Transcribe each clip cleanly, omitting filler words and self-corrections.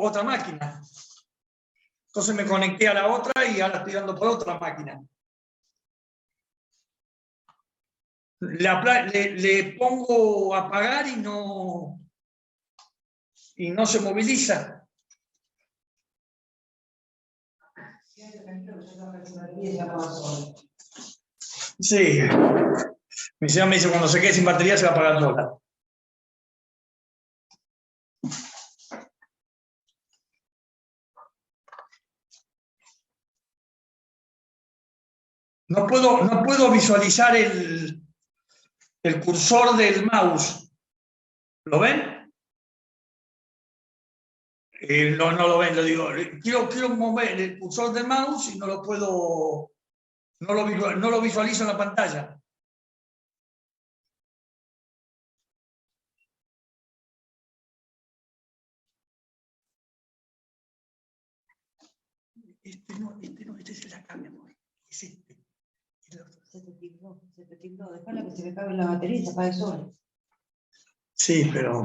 otra máquina. Entonces me conecté a la otra y ahora estoy dando por otra máquina. Le pongo a apagar y no se moviliza. Sí. Mi señora me dice, cuando se quede sin batería se va a apagar sola. No puedo visualizar el cursor del mouse. ¿Lo ven? No lo ven, lo digo. Quiero mover el cursor del mouse y no lo puedo. No lo visualizo en la pantalla. Este es el acá, mi amor. Es este. Se te tildó. Dejala que se le acabe la batería y se apague solo. Sí, pero.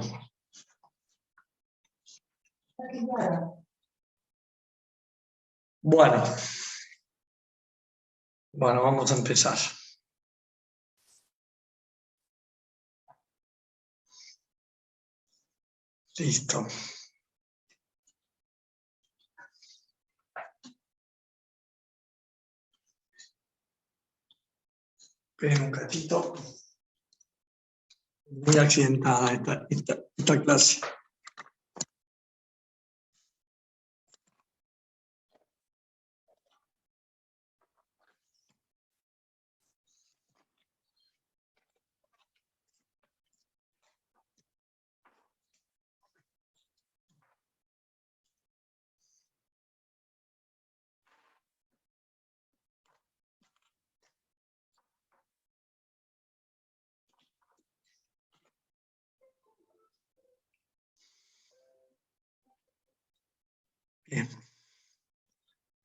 Bueno, vamos a empezar. Listo. Esperen un ratito. Muy accidentada esta clase. Bien.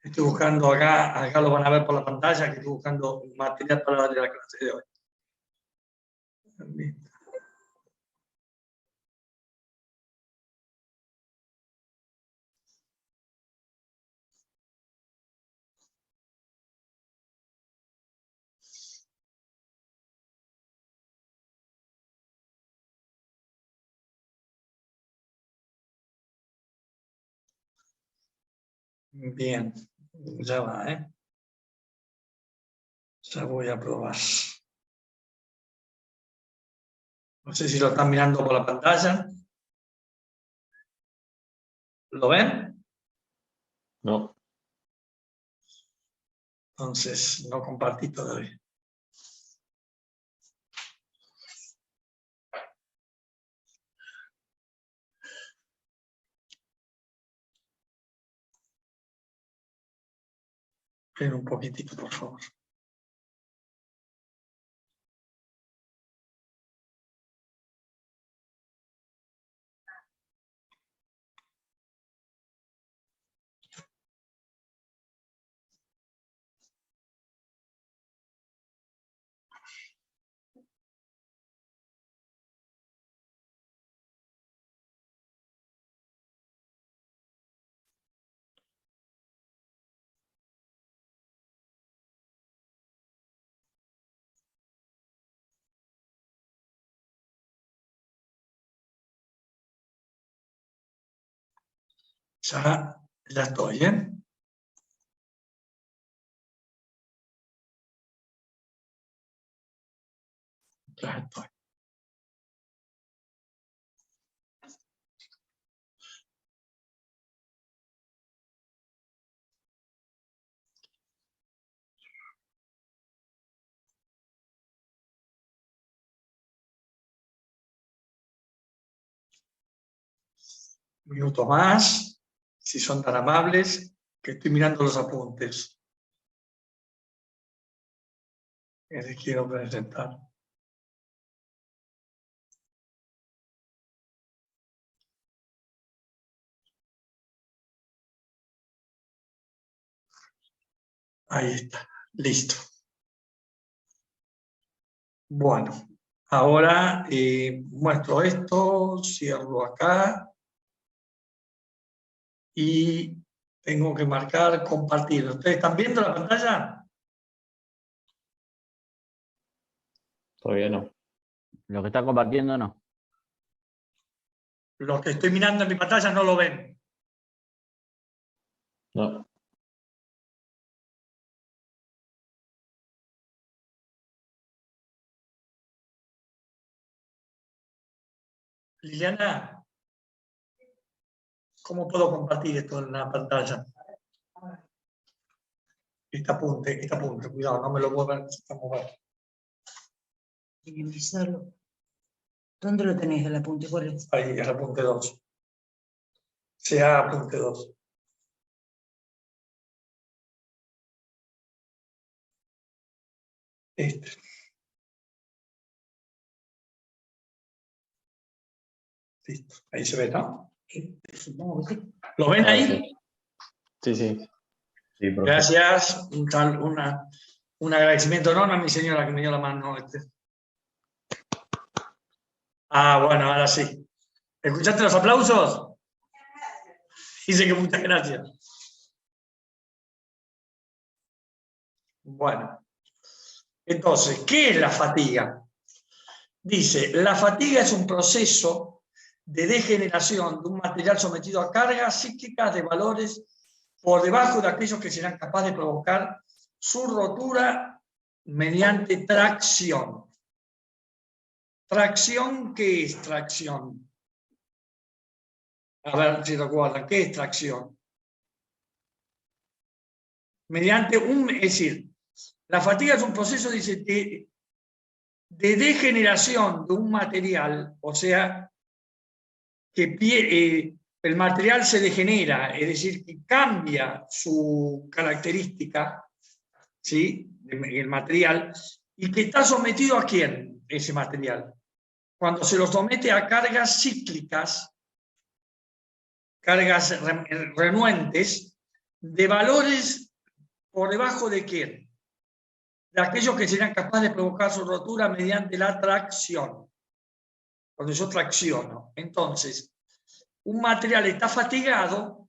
Estoy buscando acá lo van a ver por la pantalla, que estoy buscando material para darle la clase de hoy. Bien, ya va, ¿eh? Ya voy a probar. No sé si lo están mirando por la pantalla. ¿Lo ven? No. Entonces, no compartí todavía. Esperen un poquitito, por favor. Ya estoy, ¿eh? Ya estoy. Un minuto más, si son tan amables, que estoy mirando los apuntes que les quiero presentar. Ahí está, listo. Bueno, ahora muestro esto, cierro acá. y tengo que marcar compartir. ¿Ustedes están viendo la pantalla? Todavía no. Lo que está compartiendo no. Los que estoy mirando en mi pantalla no lo ven. No. Liliana, ¿cómo puedo compartir esto en la pantalla? Este apunte, cuidado, no me lo muevan. Minimizarlo. ¿Dónde lo tenés el apunte? ¿Cuál es? Ahí, el apunte 2. Sea apunte 2. Este. Listo, ahí se ve, ¿no? Supongo que sí. ¿Lo ven ahí? Sí, sí. Sí, profe. Gracias. Un agradecimiento enorme a mi señora que me dio la mano. Ah, bueno, ahora sí. ¿Escuchaste los aplausos? Dice que muchas gracias. Bueno. Entonces, ¿qué es la fatiga? Dice, la fatiga es un proceso de degeneración de un material sometido a cargas cíclicas de valores por debajo de aquellos que serán capaces de provocar su rotura mediante tracción. ¿Tracción? ¿Qué es tracción? A ver si recuerdan, ¿qué es tracción? Mediante es decir, la fatiga es un proceso, dice, de degeneración de un material, o sea, que el material se degenera, es decir, que cambia su característica, ¿sí? El material, y que está sometido ¿a quién? Ese material. Cuando se lo somete a cargas cíclicas, cargas renuentes, de valores por debajo de quién? De aquellos que serían capaces de provocar su rotura mediante la tracción. Cuando yo tracciono. Entonces, un material está fatigado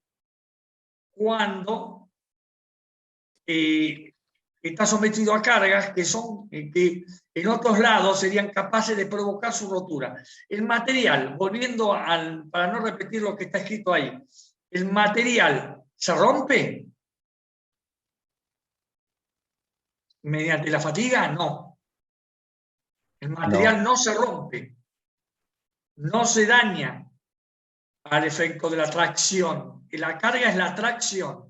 cuando está sometido a cargas que en otros lados serían capaces de provocar su rotura. El material, volviendo para no repetir lo que está escrito ahí, ¿el material se rompe mediante la fatiga? No. El material no se rompe, no se daña al efecto de la tracción. La carga es la tracción.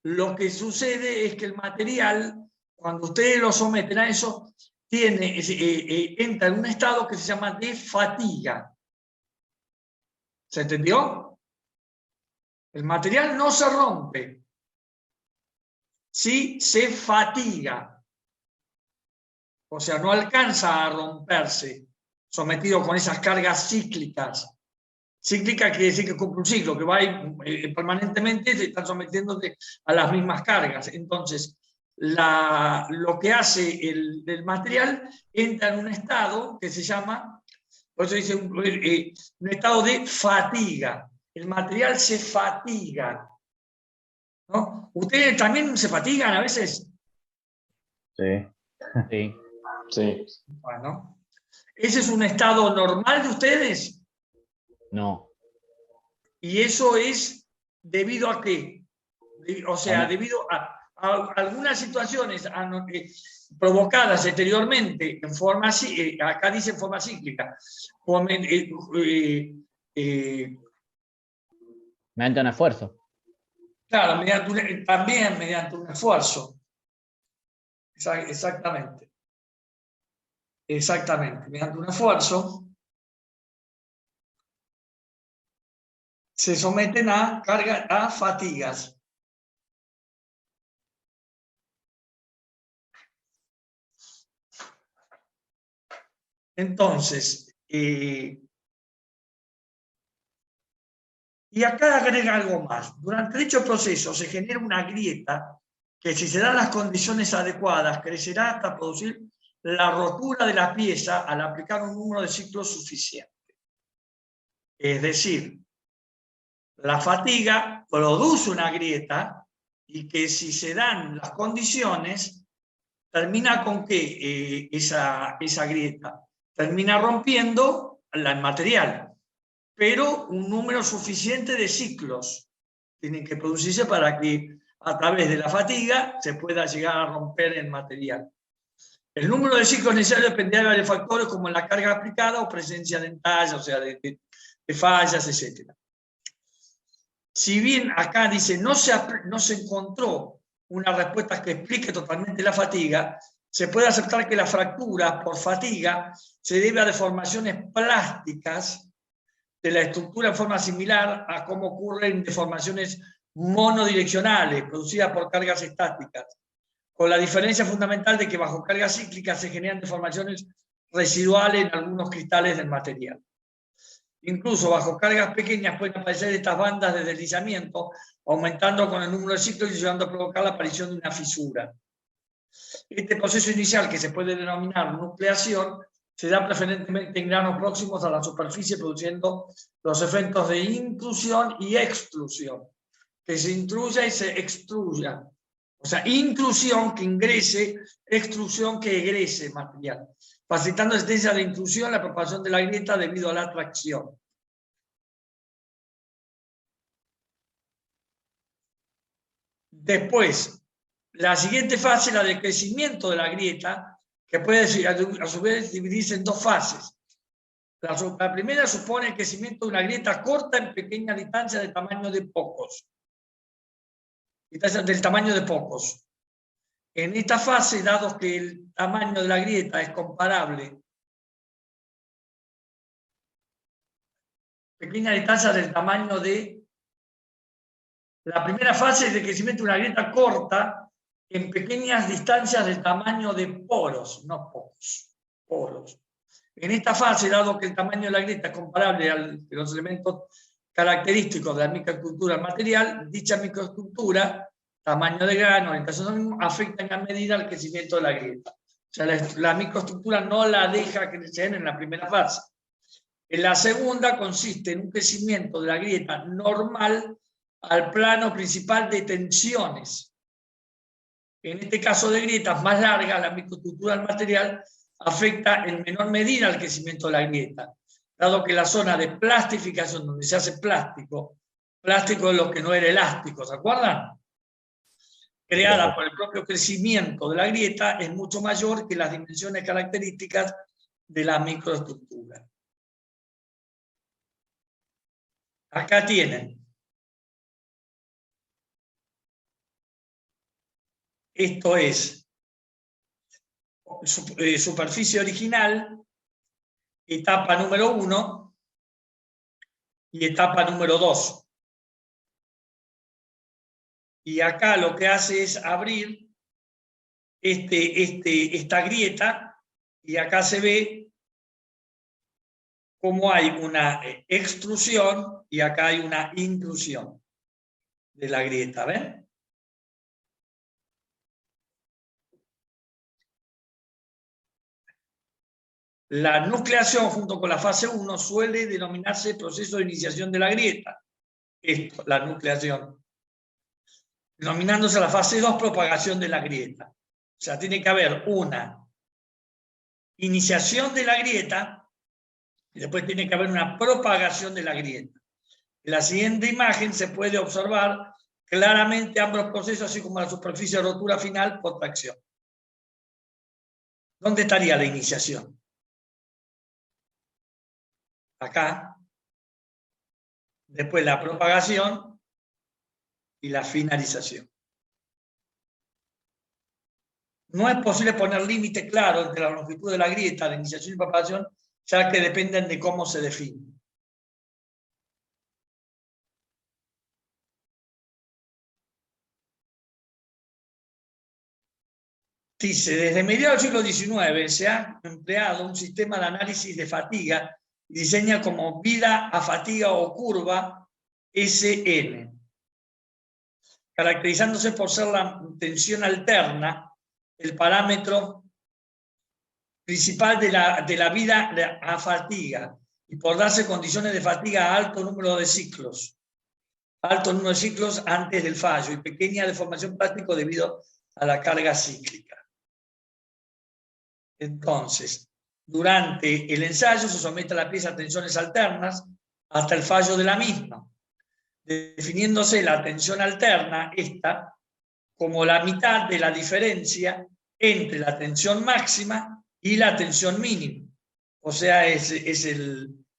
Lo que sucede es que el material, cuando ustedes lo someten a eso, entra en un estado que se llama de fatiga. ¿Se entendió? El material no se rompe, sí se fatiga. O sea, no alcanza a romperse, sometido con esas cargas cíclicas. Cíclica quiere decir que cumple un ciclo, que va permanentemente, se están sometiéndose a las mismas cargas. Entonces, lo que hace el material entra en un estado que se llama, por eso dice, un estado de fatiga. El material se fatiga, ¿no? ¿Ustedes también se fatigan a veces? Sí. Sí. Sí. Bueno, ¿ese es un estado normal de ustedes? No. ¿Y eso es debido a qué? O sea, debido a algunas situaciones provocadas exteriormente en forma, acá dice en forma cíclica, Mediante un esfuerzo. claro, también mediante un esfuerzo. Exactamente. Exactamente, mediante un esfuerzo se someten a fatigas. Entonces, y acá agrega algo más. Durante dicho proceso se genera una grieta que, si se dan las condiciones adecuadas, crecerá hasta producir la rotura de la pieza al aplicar un número de ciclos suficiente. Es decir, La fatiga produce una grieta y que si se dan las condiciones, termina con que esa grieta termina rompiendo el material, pero un número suficiente de ciclos tienen que producirse para que a través de la fatiga se pueda llegar a romper el material. El número de ciclos necesarios dependerá de factores como la carga aplicada o presencia de entalla, o sea, de fallas, etc. Si bien acá dice no se encontró una respuesta que explique totalmente la fatiga, se puede aceptar que la fractura por fatiga se debe a deformaciones plásticas de la estructura en forma similar a cómo ocurren deformaciones monodireccionales producidas por cargas estáticas, con la diferencia fundamental de que bajo cargas cíclicas se generan deformaciones residuales en algunos cristales del material. Incluso bajo cargas pequeñas pueden aparecer estas bandas de deslizamiento, aumentando con el número de ciclos y llegando a provocar la aparición de una fisura. Este proceso inicial, que se puede denominar nucleación, se da preferentemente en granos próximos a la superficie, produciendo los efectos de intrusión y exclusión. Que se intruya y se extruya. O sea, intrusión que ingrese, extrusión que egrese material, facilitando la existencia de intrusión, la propagación de la grieta debido a la atracción. Después, la siguiente fase, la de crecimiento de la grieta, que puede a su vez dividirse en dos fases. La primera supone el crecimiento de una grieta corta en pequeña distancia del tamaño de pocos. Del tamaño de pocos. En esta fase, dado que el tamaño de la grieta es comparable, pequeña distancia del tamaño de... La primera fase es de crecimiento de una grieta corta en pequeñas distancias del tamaño de poros, no pocos, poros. En esta fase, dado que el tamaño de la grieta es comparable a los elementos característicos de la microestructura material, dicha microestructura, tamaño de grano, orientación, afecta en gran medida al crecimiento de la grieta. O sea, la microestructura no la deja crecer en la primera fase. En la segunda consiste en un crecimiento de la grieta normal al plano principal de tensiones. En este caso de grietas más largas, la microestructura del material afecta en menor medida al crecimiento de la grieta, dado que la zona de plastificación, donde se hace plástico es lo que no era elástico, ¿se acuerdan? Creada por el propio crecimiento de la grieta, es mucho mayor que las dimensiones características de la microestructura. Acá tienen. Esto es superficie original, etapa número 1 y etapa número 2. Y acá lo que hace es abrir esta grieta, y acá se ve cómo hay una extrusión y acá hay una intrusión de la grieta, ¿ven? La nucleación junto con la fase 1 suele denominarse proceso de iniciación de la grieta. Esto, la nucleación. Denominándose la fase 2 propagación de la grieta. O sea, tiene que haber una iniciación de la grieta y después tiene que haber una propagación de la grieta. En la siguiente imagen se puede observar claramente ambos procesos, así como la superficie de rotura final por tracción. ¿Dónde estaría la iniciación? Acá. Después la propagación y la finalización. No es posible poner límite claro entre la longitud de la grieta, de iniciación y propagación, ya que dependen de cómo se define. Dice, desde mediados del siglo XIX se ha empleado un sistema de análisis de fatiga y diseña como vida a fatiga o curva SN, caracterizándose por ser la tensión alterna, el parámetro principal de la vida a fatiga, y por darse condiciones de fatiga a alto número de ciclos. alto número de ciclos antes del fallo y pequeña deformación plástica debido a la carga cíclica. Entonces, durante el ensayo se somete a la pieza a tensiones alternas hasta el fallo de la misma, definiéndose la tensión alterna, esta, como la mitad de la diferencia entre la tensión máxima y la tensión mínima. O sea, es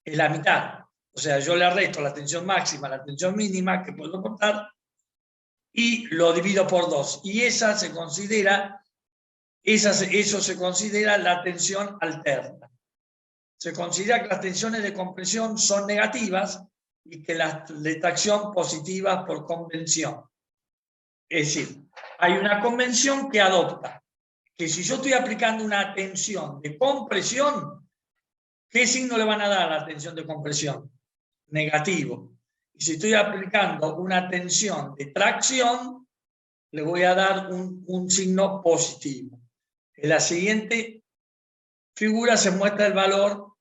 la mitad. O sea, yo le resto la tensión máxima a la tensión mínima, que puedo contar, y lo divido por 2. Y esa se considera, eso se considera la tensión alterna. Se considera que las tensiones de compresión son negativas y que las de tracción positivas por convención. Es decir, hay una convención que adopta que si yo estoy aplicando una tensión de compresión, ¿qué signo le van a dar a la tensión de compresión? Negativo. Y si estoy aplicando una tensión de tracción, le voy a dar un signo positivo. En la siguiente figura se muestra el valor,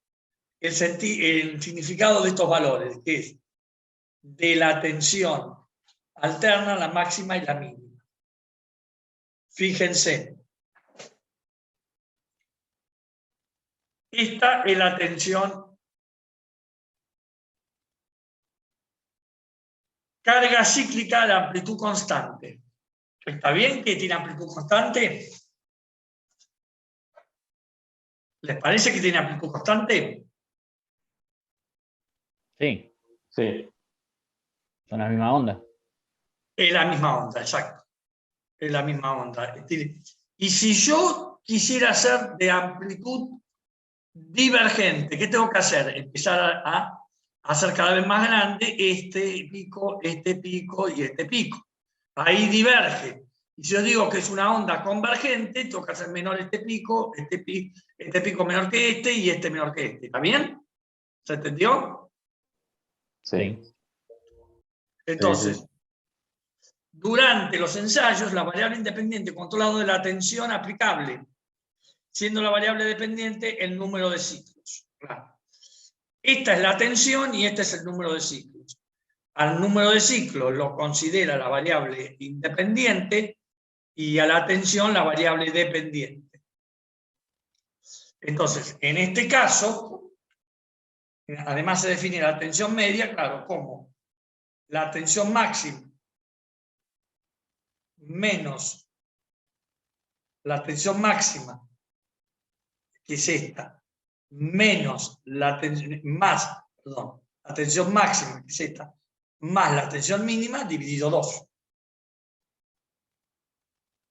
el significado de estos valores, que es de la tensión alterna, la máxima y la mínima. Fíjense. Esta es la tensión carga cíclica de amplitud constante. ¿Está bien que tiene amplitud constante? ¿Les parece que tiene amplitud constante? Sí, Sí. son la misma onda. Es la misma onda, exacto. Es la misma onda. Y si yo quisiera hacer de amplitud divergente, ¿qué tengo que hacer? Empezar a hacer cada vez más grande este pico y este pico. Ahí diverge. Y si yo digo que es una onda convergente, tengo que hacer menor este pico menor que este y este menor que este. ¿Está bien? ¿Se entendió? Sí. Entonces, Sí, sí. durante los ensayos, la variable independiente controlado de la tensión aplicable, siendo la variable dependiente el número de ciclos. Claro. Esta es la tensión y este es el número de ciclos. Al número de ciclos lo considera la variable independiente y a la tensión la variable dependiente. Entonces, en este caso, además se define la tensión media, claro, como la tensión máxima menos la tensión máxima, que es esta, menos la tensión, la tensión máxima, que es esta, más la tensión mínima, dividido 2.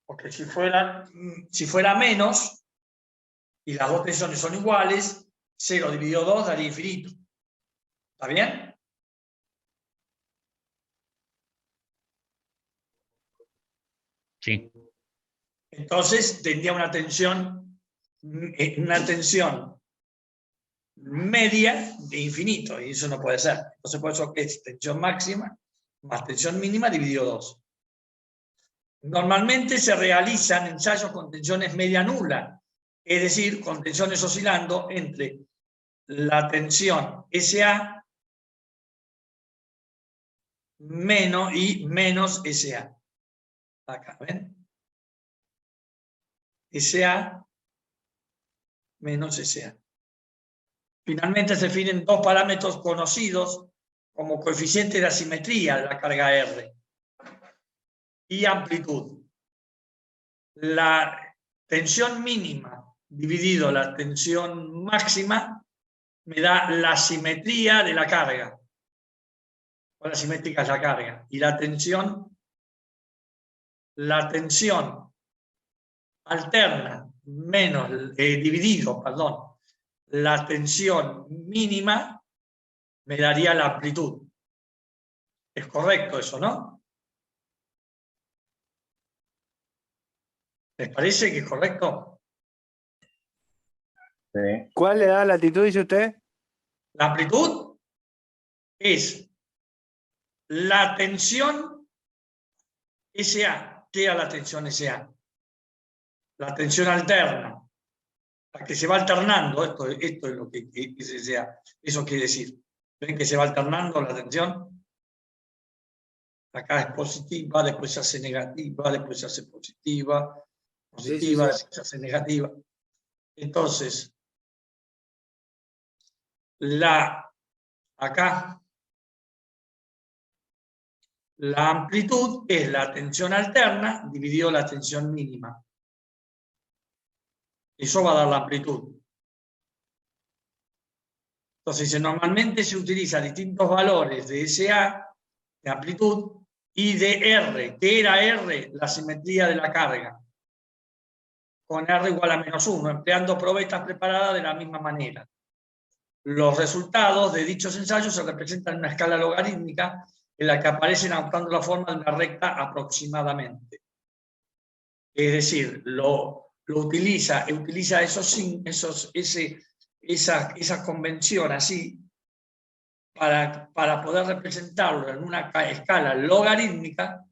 Porque si fuera menos, y las dos tensiones son iguales, 0 dividido 2 daría infinito. ¿Está bien? Sí. Entonces tendría una tensión media de infinito, y eso no puede ser. Entonces por eso que es tensión máxima más tensión mínima dividido 2. Normalmente se realizan ensayos con tensiones media nula, es decir, con tensiones oscilando entre la tensión SA menos SA. Acá, ¿ven? SA menos SA. Finalmente se definen dos parámetros conocidos como coeficiente de asimetría de la carga R y amplitud. La tensión mínima dividido la tensión máxima me da la simetría de la carga. O la simétrica es la carga. Y la tensión alterna menos, dividido, perdón, la tensión mínima me daría la amplitud. Es correcto eso, ¿no? ¿Les parece que es correcto? Sí. ¿Cuál le da latitud, dice usted? La amplitud es la tensión SA. ¿Qué era la tensión SA? La tensión alterna, la que se va alternando. Esto es lo que es SA. Eso quiere decir. ¿Ven que se va alternando la tensión? Acá es positiva, después se hace negativa, después se hace positiva, Sí. después se hace negativa. Entonces, acá, la amplitud es la tensión alterna dividido la tensión mínima. Eso va a dar la amplitud. Entonces, normalmente se utilizan distintos valores de SA, de amplitud, y de R. ¿Qué era R? La simetría de la carga. Con R igual a -1, empleando probetas preparadas de la misma manera. Los resultados de dichos ensayos se representan en una escala logarítmica en la que aparecen adoptando la forma de una recta aproximadamente. Es decir, utiliza esa convención así para poder representarlo en una escala logarítmica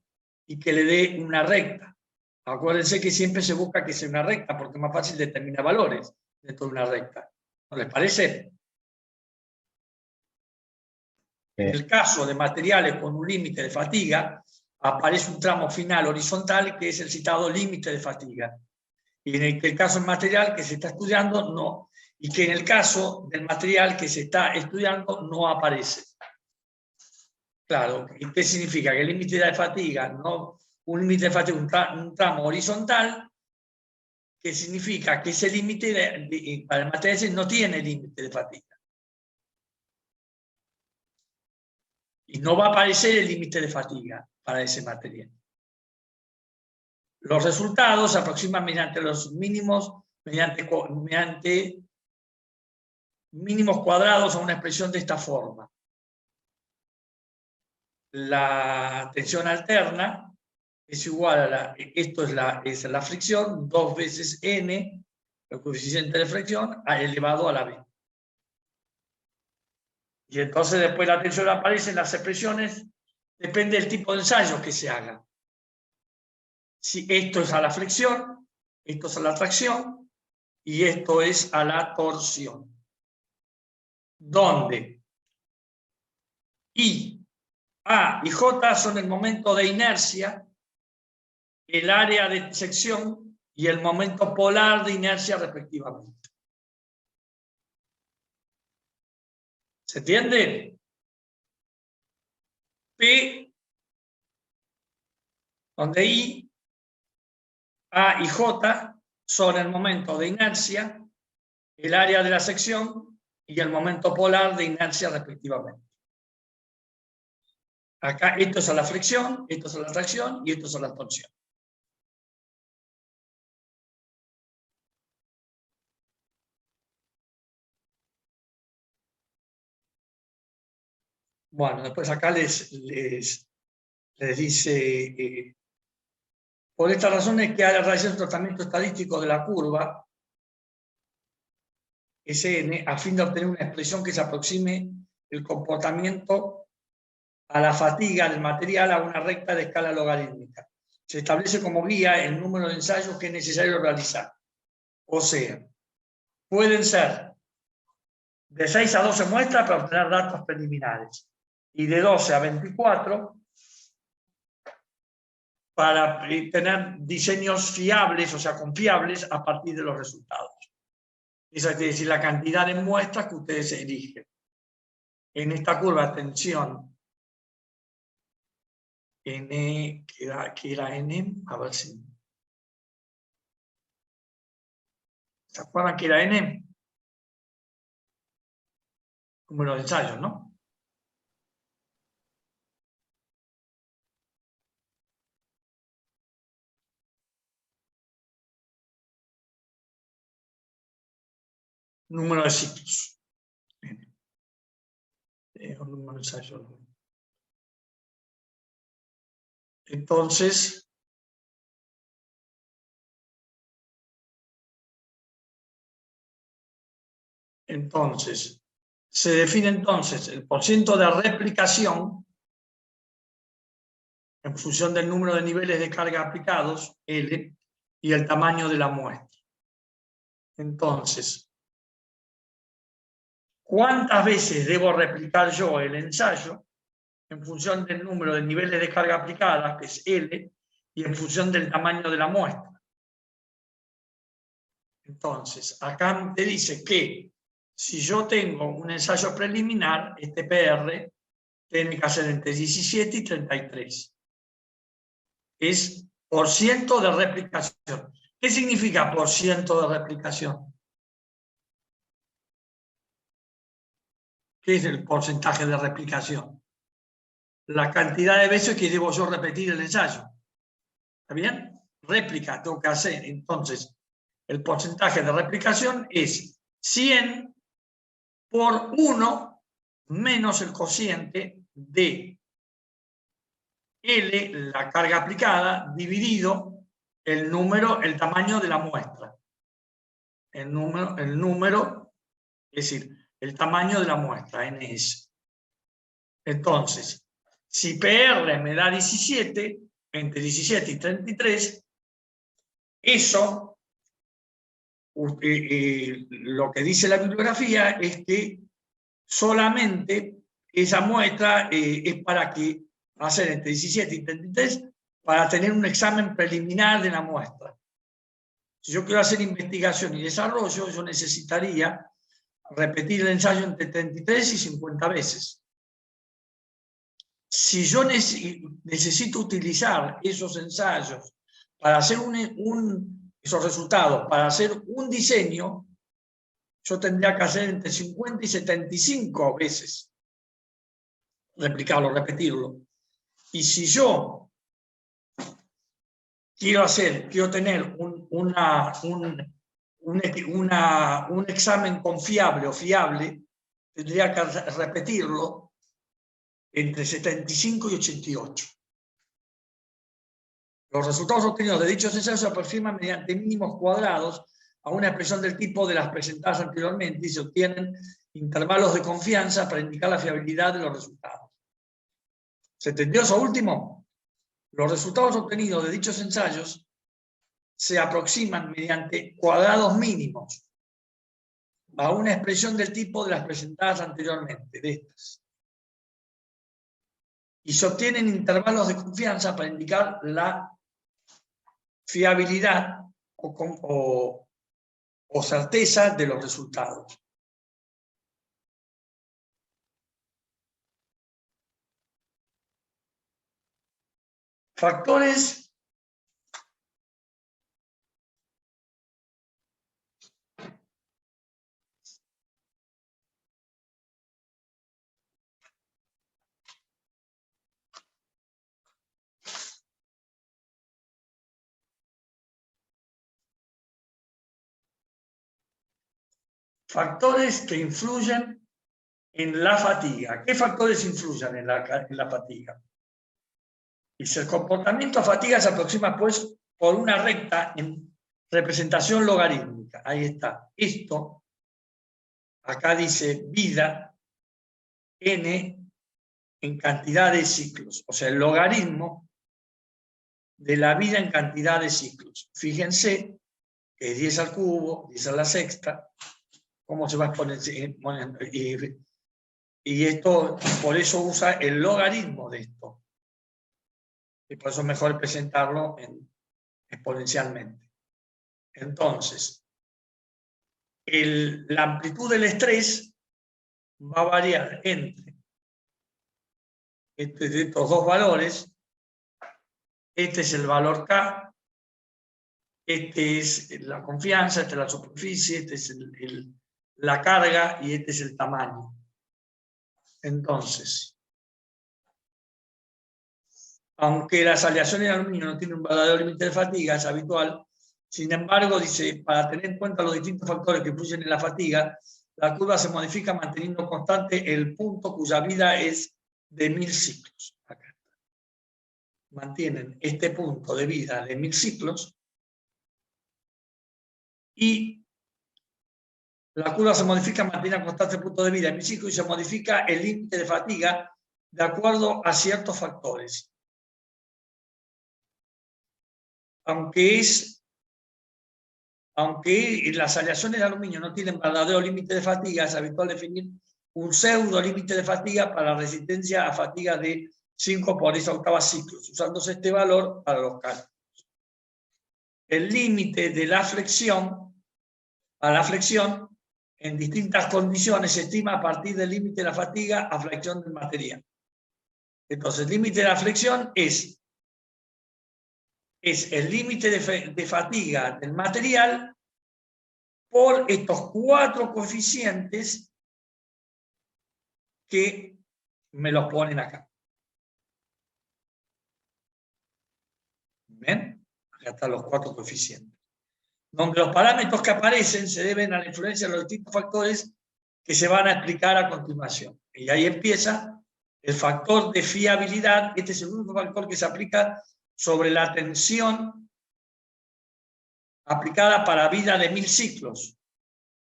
y que le dé una recta. Acuérdense que siempre se busca que sea una recta porque es más fácil determinar valores dentro de una recta. ¿No les parece? En el caso de materiales con un límite de fatiga, aparece un tramo final horizontal que es el citado límite de fatiga. Y en el caso del material que se está estudiando, no. Y que en el caso del material que se está estudiando, no aparece. Claro, ¿qué significa? Que el límite de fatiga, no, un límite de fatiga, un tramo horizontal, que significa que ese límite para el material no tiene límite de fatiga. Y no va a aparecer el límite de fatiga para ese material. Los resultados se aproximan mediante los mínimos, mediante mínimos cuadrados a una expresión de esta forma. La tensión alterna es igual a esto es la fricción, 2 veces n, el coeficiente de fricción, elevado a la b. Y entonces después la tensión aparece en las expresiones, depende del tipo de ensayo que se haga. Si esto es a la flexión, esto es a la tracción y esto es a la torsión. Donde I, A y J son el momento de inercia, el área de sección y el momento polar de inercia respectivamente. ¿Se entiende? P, donde I, A y J son el momento de inercia, el área de la sección y el momento polar de inercia respectivamente. Acá esto es a la fricción, esto es a la tracción y esto es a la torsión. Bueno, después acá les dice, por esta razón es que a la realizar un tratamiento estadístico de la curva Sn a fin de obtener una expresión que se aproxime el comportamiento a la fatiga del material a una recta de escala logarítmica. Se establece como guía el número de ensayos que es necesario realizar. O sea, pueden ser de 6 a 12 muestras para obtener datos preliminares y de 12 a 24 para tener diseños fiables, o sea, confiables a partir de los resultados. Esa quiere decir la cantidad de muestras que ustedes eligen. En esta curva, atención, N, que era N, a ver si... ¿Se acuerdan que era N? Número de ensayos, ¿no? Número de ciclos. Un número de ensayos. Entonces, se define entonces el porcentaje de replicación en función del número de niveles de carga aplicados, L, y el tamaño de la muestra. Entonces, ¿cuántas veces debo replicar yo el ensayo? en función del número de niveles de carga aplicada, que es L, y en función del tamaño de la muestra. Entonces, acá te dice que si yo tengo un ensayo preliminar, este PR tiene que ser entre 17 y 33. Es por ciento de replicación. ¿Qué significa por ciento de replicación? ¿Qué es el porcentaje de replicación? La cantidad de veces que debo yo repetir el ensayo. ¿Está bien? Réplica tengo que hacer. Entonces, el porcentaje de replicación es 100 por 1 menos el cociente de L, la carga aplicada, dividido el tamaño de la muestra. El número, es decir, el tamaño de la muestra, NS. Entonces, si PR me da 17, entre 17 y 33, eso, lo que dice la bibliografía es que solamente esa muestra es para que va a ser entre 17 y 33 para tener un examen preliminar de la muestra. Si yo quiero hacer investigación y desarrollo, yo necesitaría repetir el ensayo entre 33 y 50 veces. Si yo necesito utilizar esos ensayos para hacer esos resultados, para hacer un diseño, yo tendría que hacer entre 50 y 75 veces. Replicarlo, repetirlo. Y si yo quiero tener un examen confiable o fiable, tendría que repetirlo entre 75 y 88. Los resultados obtenidos de dichos ensayos se aproximan mediante mínimos cuadrados a una expresión del tipo de las presentadas anteriormente y se obtienen intervalos de confianza para indicar la fiabilidad de los resultados. ¿Se entendió eso último? Los resultados obtenidos de dichos ensayos se aproximan mediante cuadrados mínimos a una expresión del tipo de las presentadas anteriormente, de estas. Y se obtienen intervalos de confianza para indicar la fiabilidad o certeza de los resultados. Factores que influyen en la fatiga. ¿Qué factores influyen en la fatiga? Dice, el comportamiento a fatiga se aproxima pues por una recta en representación logarítmica. Ahí está. Esto, acá dice vida, n en cantidad de ciclos. O sea, el logaritmo de la vida en cantidad de ciclos. Fíjense que es 10 al cubo, 10 a la sexta, cómo se va exponenciando. Y esto, por eso usa el logaritmo de esto. Y por eso es mejor presentarlo exponencialmente. Entonces, la amplitud del estrés va a variar entre de estos dos valores. Este es el valor K, este es la confianza, esta es la superficie, este es la carga y este es el tamaño. Entonces, aunque las aleaciones de aluminio no tienen un verdadero límite de fatiga, es habitual, sin embargo, dice, para tener en cuenta los distintos factores que influyen en la fatiga, la curva se modifica manteniendo constante el punto cuya vida es de 1000 ciclos. Acá. Mantienen este punto de vida de 1000 ciclos y la curva se modifica manteniendo constante el punto de vida de 1000 ciclos y se modifica el límite de fatiga de acuerdo a ciertos factores. Aunque las aleaciones de aluminio no tienen verdadero límite de fatiga, es habitual definir un pseudo límite de fatiga para resistencia a fatiga de 5 por 10 ciclos, usándose este valor para los cálculos. El límite de la flexión, a la flexión, en distintas condiciones se estima a partir del límite de la fatiga a flexión del material. Entonces, el límite de la flexión es el límite de fatiga del material por estos 4 coeficientes que me los ponen acá. ¿Ven? Acá están los 4 coeficientes. Donde los parámetros que aparecen se deben a la influencia de los distintos factores que se van a explicar a continuación. Y ahí empieza el factor de fiabilidad. Este es el único factor que se aplica sobre la tensión aplicada para vida de 1000 ciclos.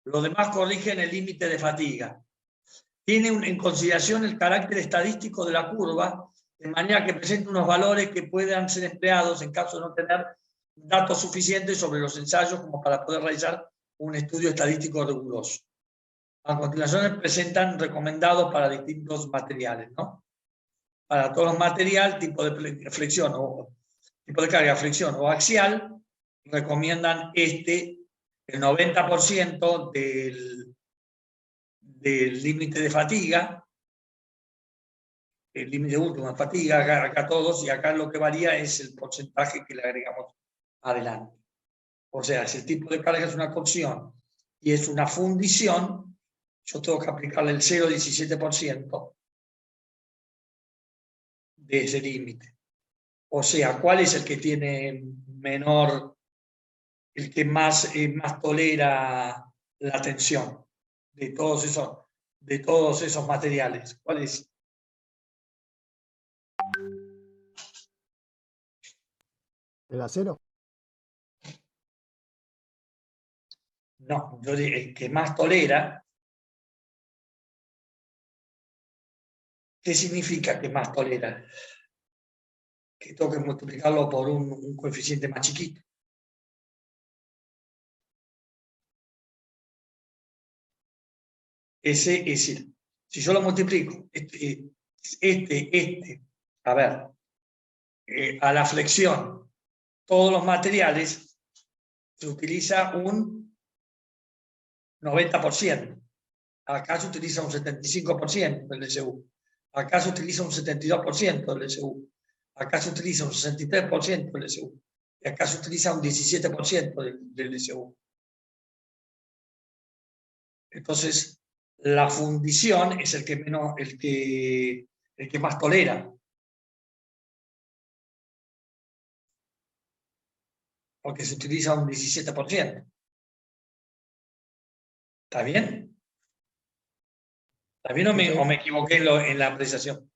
Los demás corrigen el límite de fatiga. Tiene en consideración el carácter estadístico de la curva, de manera que presenta unos valores que puedan ser empleados en caso de no tener datos suficientes sobre los ensayos como para poder realizar un estudio estadístico riguroso. A continuación presentan recomendados para distintos materiales, ¿no? Para todos los materiales, tipo de flexión o tipo de carga, flexión o axial, recomiendan el 90% del límite de fatiga, el límite último de fatiga, acá todos, y acá lo que varía es el porcentaje que le agregamos adelante. O sea, si el tipo de carga es una torsión y es una fundición, yo tengo que aplicarle el 0,17% de ese límite. O sea, ¿cuál es el que tiene menor, el que más tolera la tensión de todos esos materiales? ¿Cuál es? ¿El acero? No, yo digo, el que más tolera. ¿Qué significa que más tolera? Que tengo que multiplicarlo por un coeficiente más chiquito. Ese es decir, si yo lo multiplico, a ver, a la flexión, todos los materiales, se utiliza un 90%. Acá se utiliza un 75% del LSU. Acá se utiliza un 72% del LSU. Acá se utiliza un 63% del LSU. Y acá se utiliza un 17% del LSU. Entonces, la fundición es el que más tolera. Porque se utiliza un 17%. ¿Está bien? ¿Está bien o me equivoqué en la apreciación?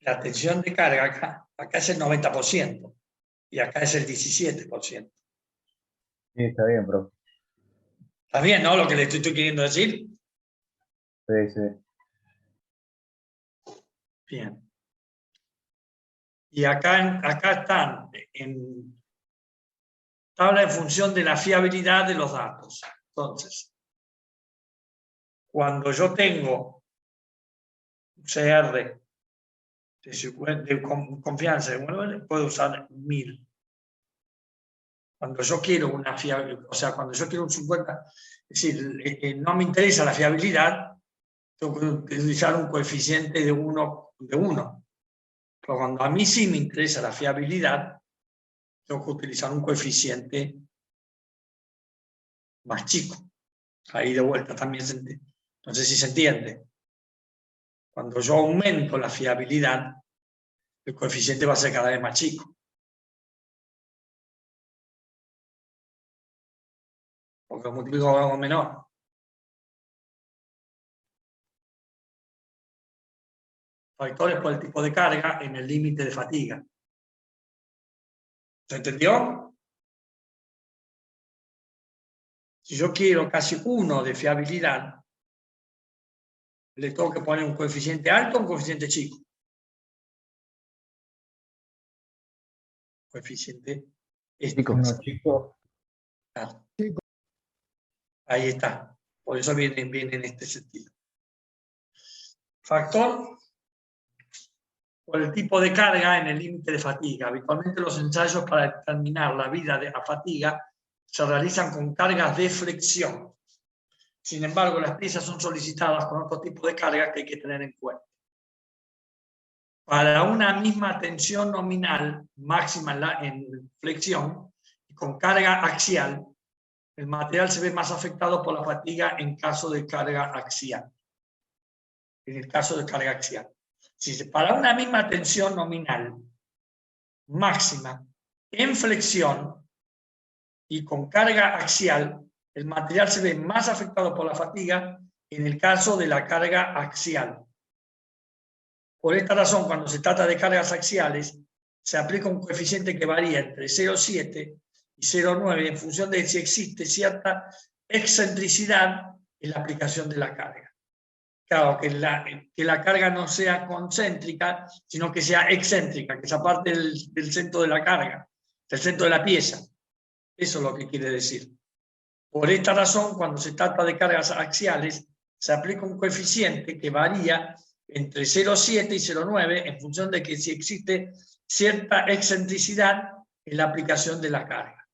La tensión de carga acá es el 90% y acá es el 17%. Sí, está bien, profe. ¿Está bien, no? Lo que le estoy queriendo decir. Sí, sí. Bien. Y acá están en tabla en función de la fiabilidad de los datos. Entonces, cuando yo tengo un CR de confianza, puedo usar 1000. Cuando yo quiero una fiabilidad, o sea, cuando yo quiero un 50, es decir, no me interesa la fiabilidad, tengo que utilizar un coeficiente de 1. Pero cuando a mí sí me interesa la fiabilidad, tengo que utilizar un coeficiente más chico. Ahí de vuelta también no sé si se entiende. Cuando yo aumento la fiabilidad, el coeficiente va a ser cada vez más chico. Porque lo multiplico con algo menor. Factores por el tipo de carga en el límite de fatiga. ¿Se entendió? Si yo quiero casi 1 de fiabilidad, le tengo que poner un coeficiente alto o un coeficiente chico. coeficiente. Uno chico. Claro. Ahí está. Por eso viene en este sentido. Factor por el tipo de carga en el límite de fatiga. Habitualmente los ensayos para determinar la vida a fatiga se realizan con cargas de flexión. Sin embargo, las piezas son solicitadas con otro tipo de cargas que hay que tener en cuenta. Para una misma tensión nominal máxima en flexión y con carga axial, el material se ve más afectado por la fatiga en caso de carga axial. En el caso de carga axial. Si para una misma tensión nominal máxima en flexión y con carga axial, el material se ve más afectado por la fatiga en el caso de la carga axial. Por esta razón, cuando se trata de cargas axiales, se aplica un coeficiente que varía entre 0,7 y 0,9 en función de si existe cierta excentricidad en la aplicación de la carga. Claro, que la carga no sea concéntrica, sino que sea excéntrica, que sea parte del centro de la carga, del centro de la pieza. Eso es lo que quiere decir. Por esta razón, cuando se trata de cargas axiales, se aplica un coeficiente que varía entre 0,7 y 0,9 en función de que si existe cierta excentricidad en la aplicación de la carga.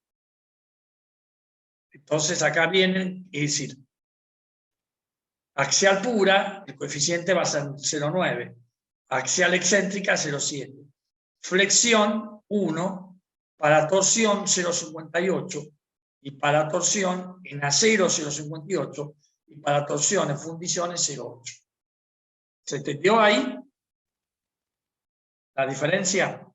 Entonces acá vienen, es decir, axial pura, el coeficiente va a ser 0,9. Axial excéntrica, 0,7. Flexión, 1. Para torsión, 0,58. Y para torsión en acero, 0,58. Y para torsión en fundiciones, 0,8. ¿Se entendió ahí la diferencia?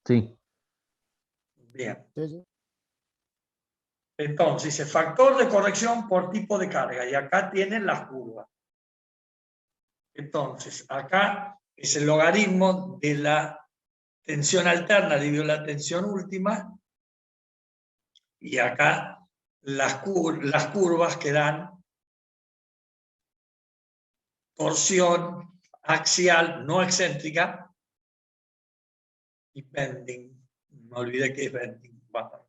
Sí. Bien. Sí, sí. Entonces, el factor de corrección por tipo de carga. Y acá tienen las curvas. Entonces, acá es el logaritmo de la tensión alterna dividido la tensión última. Y acá las curvas que dan torsión axial no excéntrica y bending. Me olvidé que es bending. Bueno,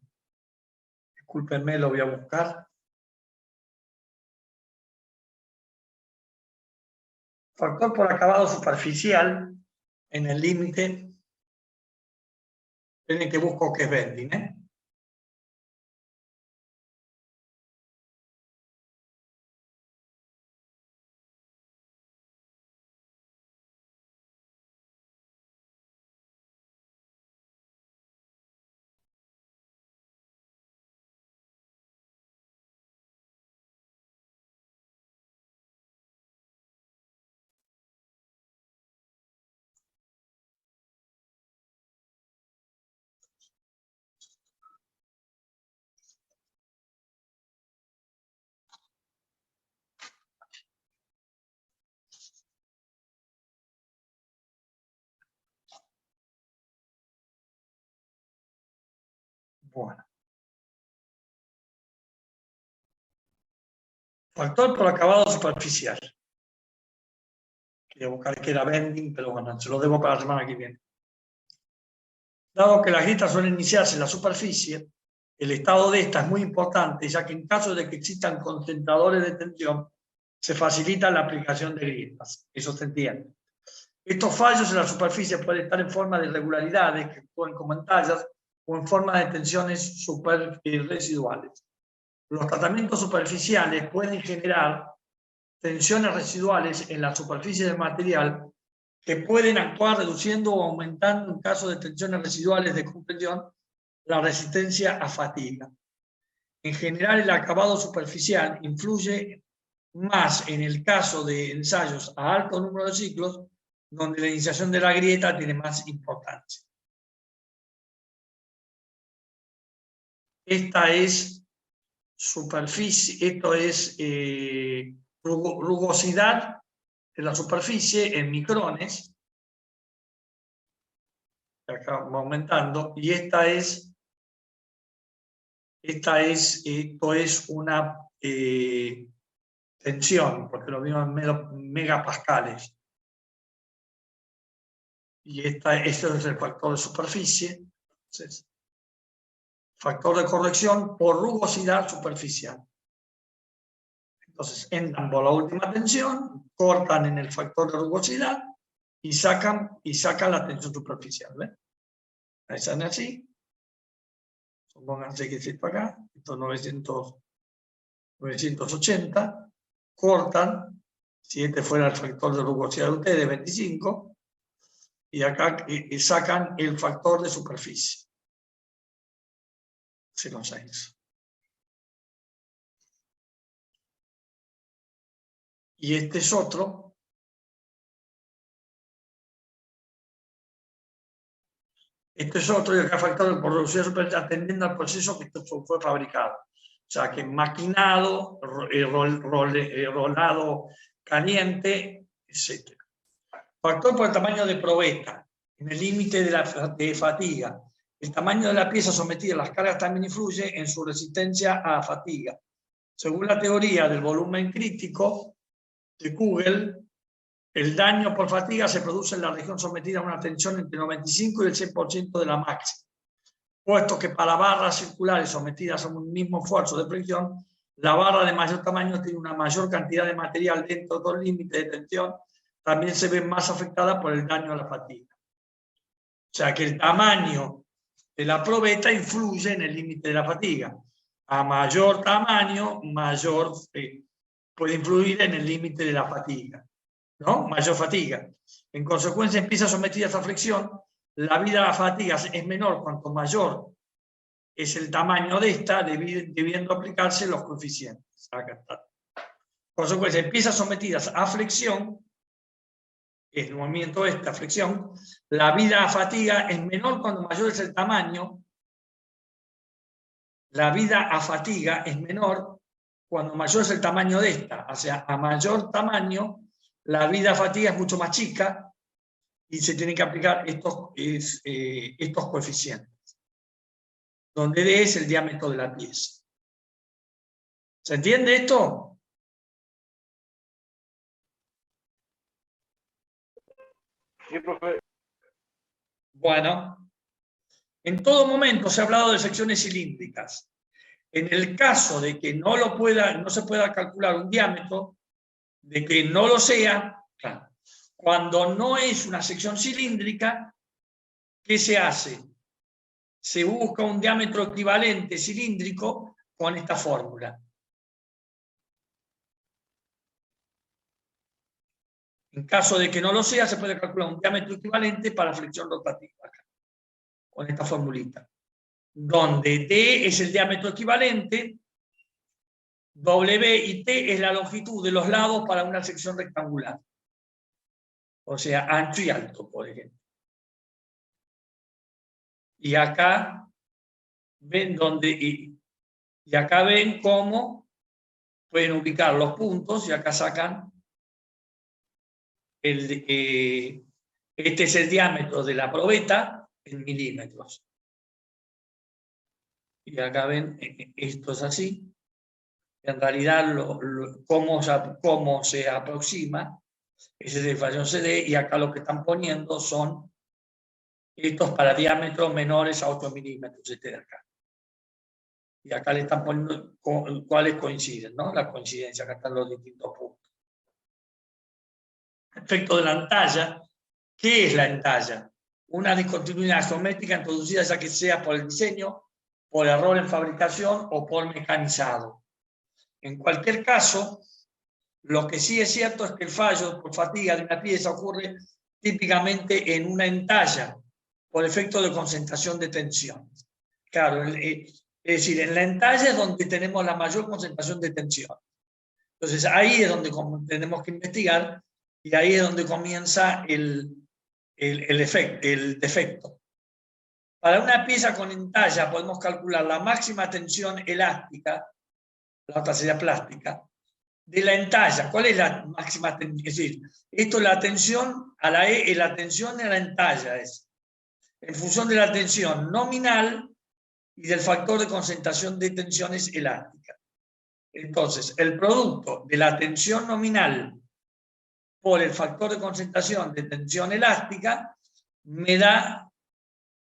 discúlpenme, lo voy a buscar. Factor por acabado superficial en el límite. Tienen que buscar que es bending, ¿eh? Bueno. Factor por acabado superficial. Quería buscar que era bending, pero bueno, se lo debo para la semana que viene. Dado que las grietas suelen iniciarse en la superficie, el estado de esta es muy importante, ya que en caso de que existan concentradores de tensión, se facilita la aplicación de grietas. Eso se entiende. Estos fallos en la superficie pueden estar en forma de irregularidades que actúan como entallas o en forma de tensiones residuales. Los tratamientos superficiales pueden generar tensiones residuales en la superficie del material que pueden actuar reduciendo o aumentando en caso de tensiones residuales de compresión la resistencia a fatiga. En general, el acabado superficial influye más en el caso de ensayos a alto número de ciclos, donde la iniciación de la grieta tiene más importancia. Esta es superficie, esto es rugosidad de la superficie en micrones. Acá va aumentando. Y esto es una tensión, porque lo vimos en megapascales. Y esto es el factor de superficie. Entonces, factor de corrección por rugosidad superficial. Entonces entran por la última tensión, cortan en el factor de rugosidad y sacan la tensión superficial. ¿Ven? Ahí salen así. Supónganse que es esto acá, esto 980. Cortan, si este fuera el factor de rugosidad de ustedes, 25, y acá sacan el factor de superficie. 0,6. Y este es otro. Este es otro, y acá factor de rugosidad superficial atendiendo al proceso que esto fue fabricado. O sea, que maquinado, rolado caliente, etc. Factor por el tamaño de probeta, en el límite de fatiga. El tamaño de la pieza sometida a las cargas también influye en su resistencia a fatiga. Según la teoría del volumen crítico de Kugel, el daño por fatiga se produce en la región sometida a una tensión entre el 95 y el 100% de la máxima. Puesto que para barras circulares sometidas a un mismo esfuerzo de fricción, la barra de mayor tamaño tiene una mayor cantidad de material dentro del límite de tensión, también se ve más afectada por el daño a la fatiga. O sea que el tamaño de la probeta influye en el límite de la fatiga. A mayor tamaño, mayor puede influir en el límite de la fatiga, ¿no? Mayor fatiga. En consecuencia, en piezas sometidas a flexión, la vida de la fatiga es menor cuanto mayor es el tamaño de esta, debiendo aplicarse los coeficientes. Acá está. En consecuencia, en piezas sometidas a flexión, el movimiento de esta flexión, la vida a fatiga es menor cuando mayor es el tamaño. La vida a fatiga es menor cuando mayor es el tamaño de esta. O sea, a mayor tamaño, la vida a fatiga es mucho más chica y se tienen que aplicar estos coeficientes, donde D es el diámetro de la pieza. ¿Se entiende esto? Sí, profe. Bueno, en todo momento se ha hablado de secciones cilíndricas. En el caso de que no se pueda calcular un diámetro, de que no lo sea, claro, cuando no es una sección cilíndrica, ¿qué se hace? Se busca un diámetro equivalente cilíndrico con esta fórmula. En caso de que no lo sea, se puede calcular un diámetro equivalente para flexión rotativa, acá, con esta formulita, donde D es el diámetro equivalente, W y T es la longitud de los lados para una sección rectangular. O sea, ancho y alto, por ejemplo. Y acá ven y acá ven cómo pueden ubicar los puntos y acá sacan este es el diámetro de la probeta en milímetros. Y acá ven, esto es así. En realidad, cómo se aproxima, ese es el fallón CD, y acá lo que están poniendo son estos para diámetros menores a 8 milímetros, este de acá. Y acá le están poniendo cuáles coinciden, ¿no? La coincidencia, acá están los distintos puntos. Efecto de la entalla. ¿Qué es la entalla? Una discontinuidad geométrica introducida ya que sea por el diseño, por error en fabricación o por mecanizado. En cualquier caso, lo que sí es cierto es que el fallo por fatiga de una pieza ocurre típicamente en una entalla por efecto de concentración de tensión. Claro, es decir, en la entalla es donde tenemos la mayor concentración de tensión. Entonces ahí es donde tenemos que investigar y ahí es donde comienza el defecto. Para una pieza con entalla podemos calcular la máxima tensión elástica, la otra sería plástica, de la entalla. ¿Cuál es la máxima tensión? Es decir, esto es la tensión a la E, la tensión en la entalla es en función de la tensión nominal y del factor de concentración de tensiones elásticas. Entonces, el producto de la tensión nominal por el factor de concentración de tensión elástica me da,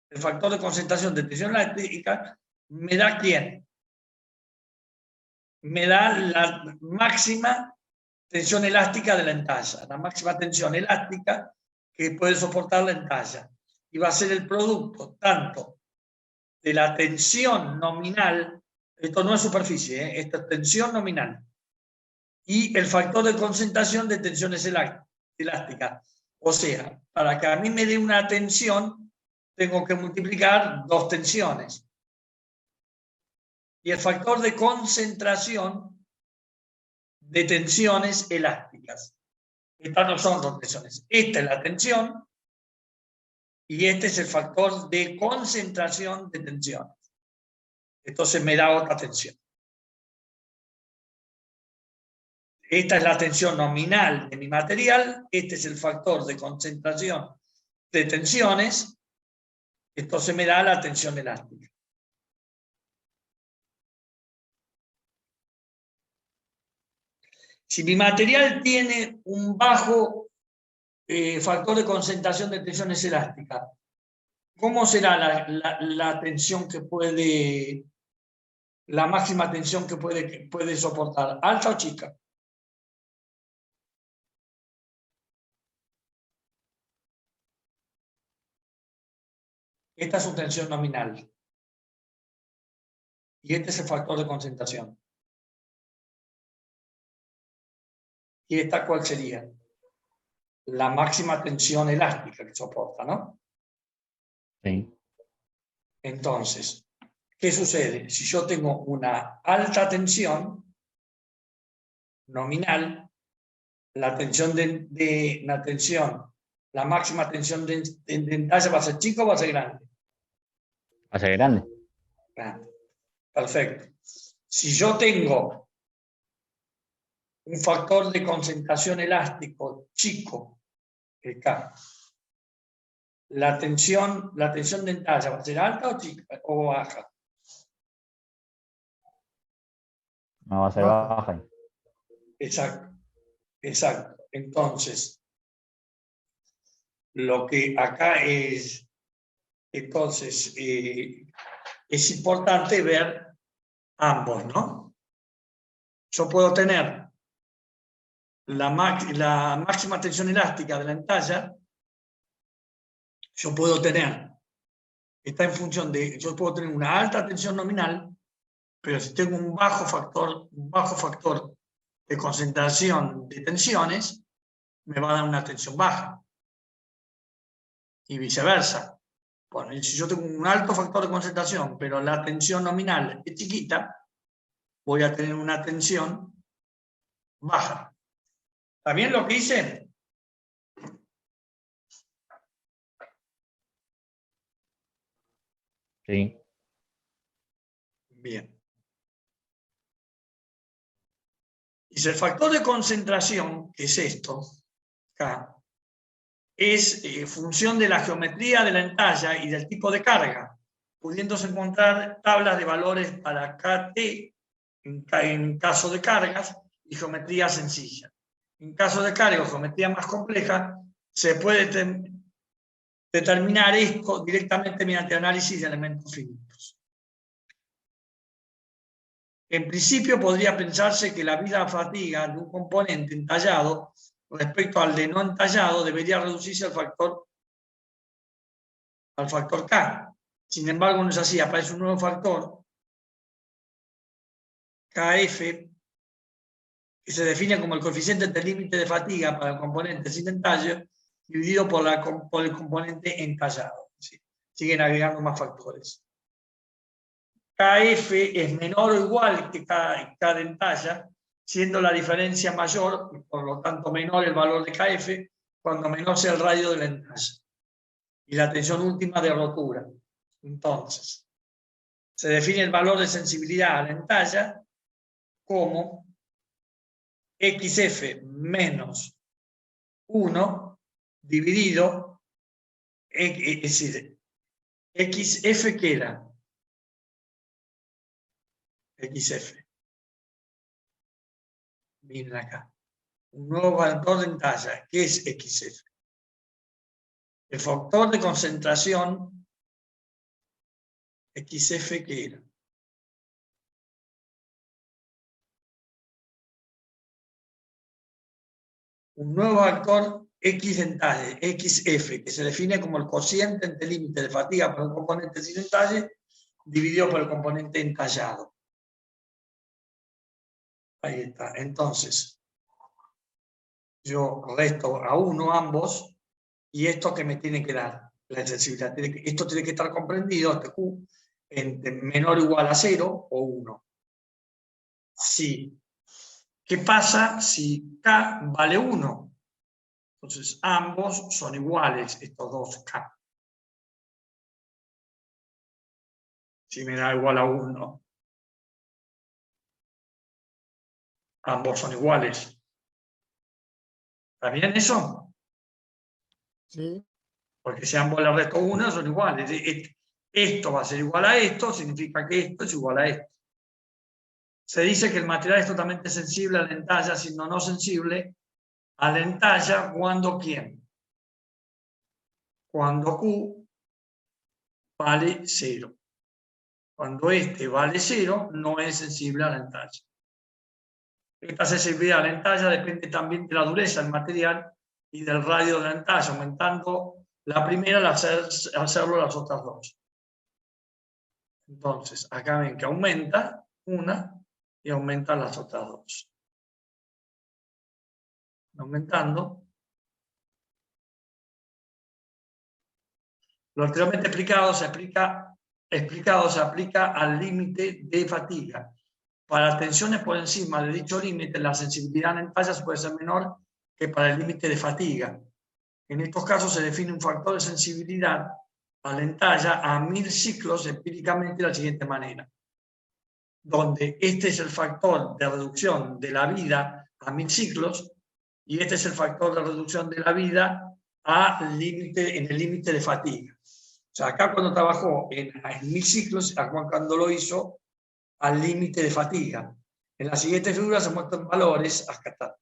el factor de concentración de tensión elástica me da ¿quién? Me da la máxima tensión elástica de la entalla, la máxima tensión elástica que puede soportar la entalla. Y va a ser el producto tanto de la tensión nominal, esto no es superficie, esto es tensión nominal, y el factor de concentración de tensiones elásticas. O sea, para que a mí me dé una tensión, tengo que multiplicar dos tensiones. Y el factor de concentración de tensiones elásticas. Estas no son dos tensiones. Esta es la tensión y este es el factor de concentración de tensiones. Entonces me da otra tensión. Esta es la tensión nominal de mi material, este es el factor de concentración de tensiones, entonces me da la tensión elástica. Si mi material tiene un bajo factor de concentración de tensiones elásticas, ¿cómo será la tensión que puede, la máxima tensión que puede soportar? ¿Alta o chica? Esta es su tensión nominal. Y este es el factor de concentración. ¿Y esta cuál sería? La máxima tensión elástica que soporta, ¿no? Sí. Entonces, ¿qué sucede? Si yo tengo una alta tensión nominal, la tensión la máxima tensión de entalla va a ser chica o va a ser grande. Va a ser grande. Grande. Perfecto. Si yo tengo un factor de concentración elástico chico, el K, la tensión de entalla va a ser alta o chica o baja. No va a ser baja. Exacto, exacto. Entonces, lo que acá es, entonces, es importante ver ambos, ¿no? Yo puedo tener la máxima tensión elástica de la entalla, yo puedo tener, está en función de, yo puedo tener una alta tensión nominal, pero si tengo un bajo factor de concentración de tensiones, me va a dar una tensión baja. Y viceversa. Bueno, y si yo tengo un alto factor de concentración, pero la tensión nominal es chiquita, voy a tener una tensión baja. ¿Está bien lo que hice? Sí. Bien. Y si el factor de concentración, que es esto, acá, es función de la geometría de la entalla y del tipo de carga, pudiéndose encontrar tablas de valores para KT en caso de cargas y geometría sencilla. En caso de carga o geometría más compleja, se puede determinar esto directamente mediante análisis de elementos finitos. En principio podría pensarse que la vida-fatiga de un componente entallado respecto al de no entallado debería reducirse al factor K. Sin embargo, no es así, aparece un nuevo factor, KF, que se define como el coeficiente del límite de fatiga para el componente sin entalle, dividido por el componente entallado. ¿Sí? Siguen agregando más factores. KF es menor o igual que K de entalla, siendo la diferencia mayor, y por lo tanto menor el valor de KF, cuando menor sea el radio de la entalla. Y la tensión última de rotura. Entonces, se define el valor de sensibilidad a la entalla como XF menos 1 dividido, es decir, XF que era XF. Miren acá. Un nuevo factor en talla. ¿Qué es XF? El factor de concentración XF, ¿qué era? Un nuevo factor X en talle, XF, que se define como el cociente entre límite de fatiga por el componente sin entalle dividido por el componente entallado. Ahí está. Entonces, yo resto a 1 ambos, y esto que me tiene que dar la sensibilidad. Esto tiene que estar comprendido, este Q, entre menor o igual a 0 o 1. Sí. ¿Qué pasa si K vale 1? Entonces, ambos son iguales, estos dos K. Si me da igual a 1. Ambos son iguales. ¿Está bien eso? Sí. Porque si ambos le resto 1, son iguales. Esto va a ser igual a esto, significa que esto es igual a esto. Se dice que el material es totalmente sensible a la entalla, sino no sensible a la entalla cuando ¿quién? Cuando Q vale 0. Cuando este vale 0, no es sensible a la entalla. Esta sensibilidad a la entalla depende también de la dureza del material y del radio de la entalla, aumentando la primera al hacerlo las otras dos. Entonces, acá ven que aumenta una y aumentan las otras dos. Aumentando. Lo anteriormente explicado se aplica al límite de fatiga. Para tensiones por encima de dicho límite, la sensibilidad en entallas puede ser menor que para el límite de fatiga. En estos casos se define un factor de sensibilidad a la entalla a 1000 ciclos empíricamente de la siguiente manera, donde este es el factor de reducción de la vida a 1000 ciclos y este es el factor de reducción de la vida en el límite de fatiga. O sea, acá cuando trabajó en 1000 ciclos, cuando lo hizo al límite de fatiga. En la siguiente figura se muestran valores. Acá está.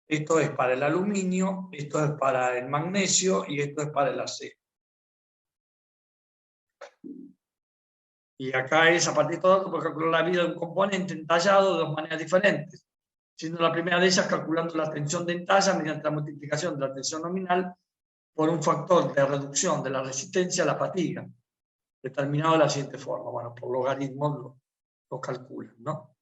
Esto es para el aluminio, esto es para el magnesio y esto es para el acero. Y acá es a partir de estos datos por calcular la vida de un componente entallado de dos maneras diferentes, siendo la primera de ellas calculando la tensión de entalla mediante la multiplicación de la tensión nominal por un factor de reducción de la resistencia a la fatiga, determinado de la siguiente forma. Bueno, por logaritmos lo calculan, ¿no?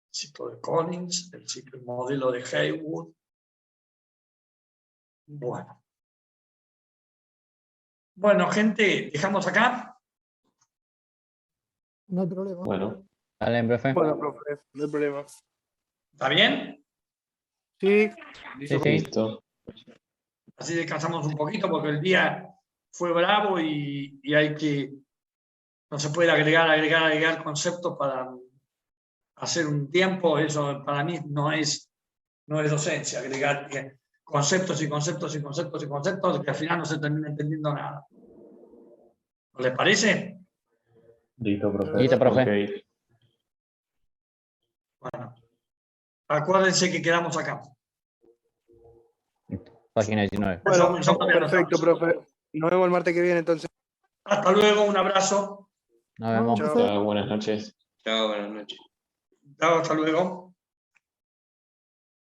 El ciclo de Collins, el ciclo modelo de Haywood. Bueno, gente, dejamos acá. No hay problema. Bueno. Dale, profe. Bueno, profe, no hay problema. ¿Está bien? Sí. Sí, sí. Listo. Así descansamos un poquito porque el día fue bravo y hay que, no se puede agregar conceptos para hacer un tiempo. Eso para mí no es docencia, agregar conceptos y conceptos y conceptos y conceptos que al final no se termina entendiendo nada. ¿No les parece? Listo, profe. Listo, profe. Ok. Bueno, acuérdense que quedamos acá. Página 19. Bueno, Eso también perfecto, anotamos. profe. Nos vemos el martes que viene, entonces. Hasta luego, un abrazo. Nos vemos. Chao. Chao, buenas noches. Chao, buenas noches. Chao, hasta luego.